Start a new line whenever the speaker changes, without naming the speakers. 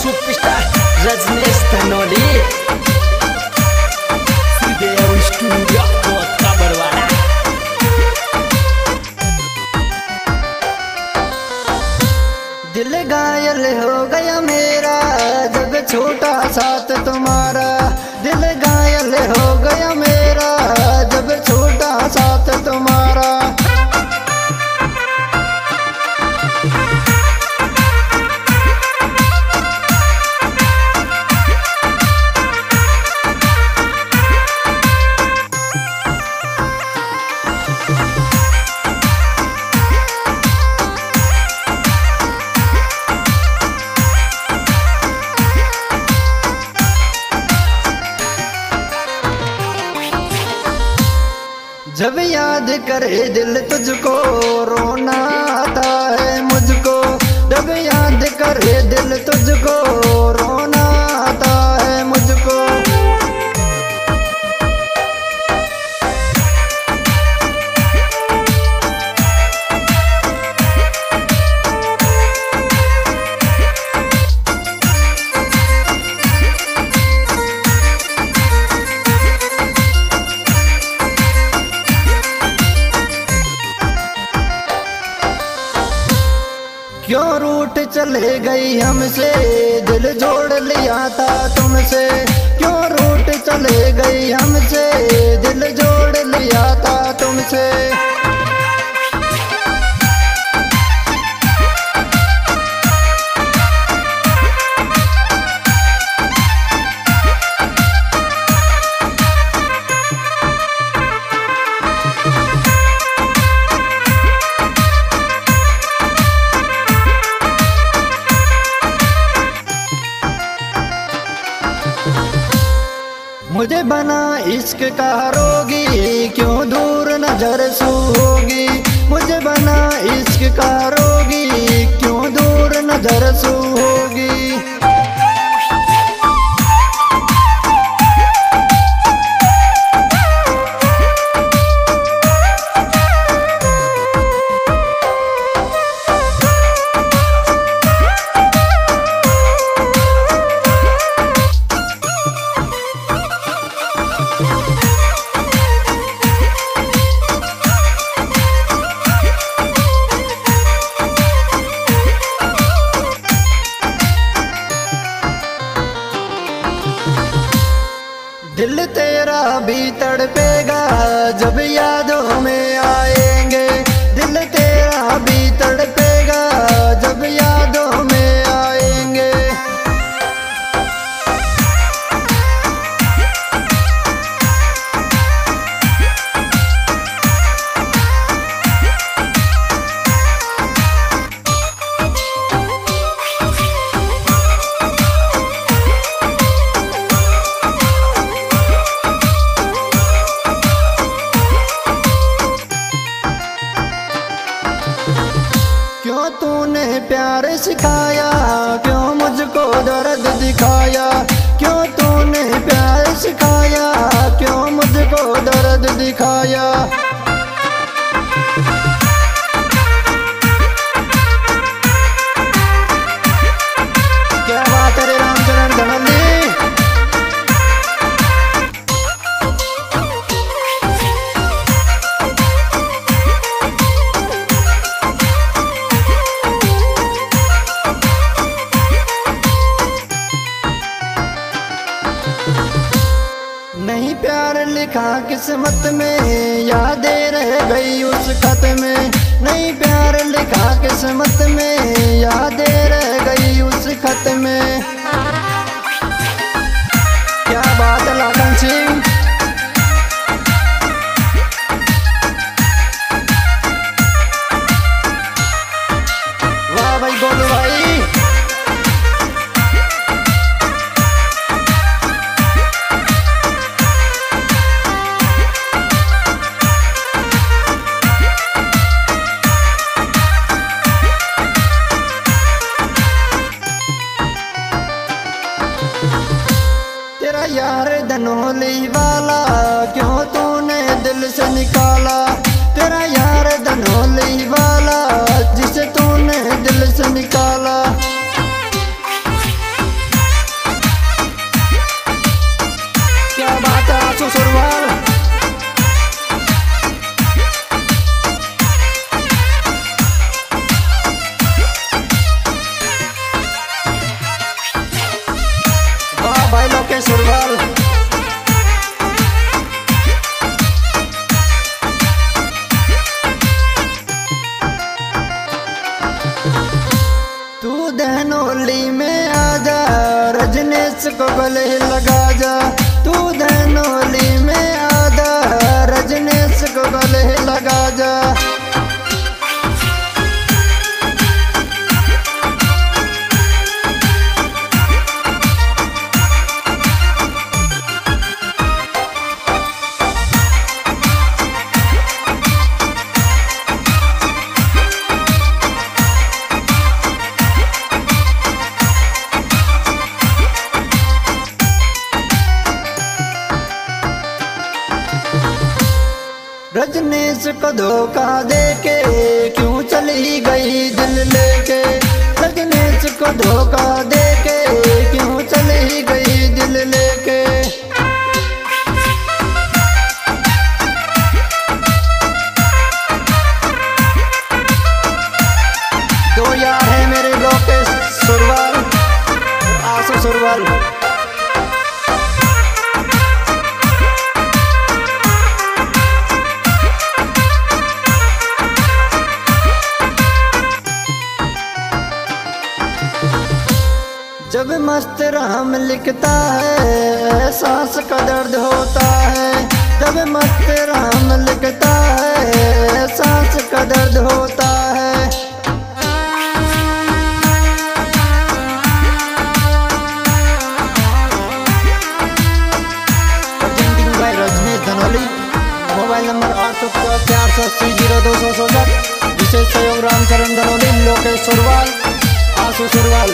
Superstar Rajneesh Dhanoli Sudev studio कोटका बरवाड़ा।
दिल घायल हो गया मेरा जब छोटा साथ तुम्हारा। दिल घायल हो गया मेरा जब छोटा साथ तुम्हारा। जब याद करे दिल तुझको रोना आता है मुझको। जब याद करे दिल तुझको रोना आता है मुझको। क्यों रूठ चले गई हमसे दिल जोड़ लिया था तुमसे। क्यों रूठ चले गई हमसे दिल जोड़ लिया था तुमसे। मुझे बना इश्क का रोगी क्यों दूर नजर सूगी। मुझे बना इश्क का रोगी क्यों दूर नजर सूगी। दिल तेरा भी तड़पेगा जब यादों में आएंगे। दिल तेरा भी तड़पेगा जब यादों में आएंगे। क्यों तूने प्यार सिखाया क्यों मुझको दर्द दिखाया। क्यों तूने प्यार सिखाया क्यों मुझको दर्द दिखाया। क्या बात है रे रामचरण धनोली। नहीं प्यार लिखा किस्मत में यादें रह गई उस खत में। नहीं प्यार लिखा किस्मत में यादें रह गई उस खत में। क्या बात है लाखन सिंह। वाह भाई गोलू भाई। तेरा यार धनोली वाला क्यों तूने दिल से निकाला। तेरा यार धनोली वाला जिसे तूने दिल से निकाला। लोकेश सुरवाल। तू धनोली में आजा, रजनीश को गले लगा जा। तू धनोली में आजा, रजनीश को गले लगा जा। रजनीश को धोखा देके क्यों चली गई दिल लेके। रजनीश को धोखा देके क्यों चली गई दिल लेके। दो यार है मेरे लोकेश सुरवाल, आशु सुरवाल। जब मस्त राम लिखता है सांस का दर्द होता है। जब मस्त राम लिखता है सांस का दर्द होता है। Presenting by Rajneesh Dhanoli. Mobile number 804800267। विशेष सहयोग रामचरण धनोली, लोकेश सुरवाल, आशु सुरवाल।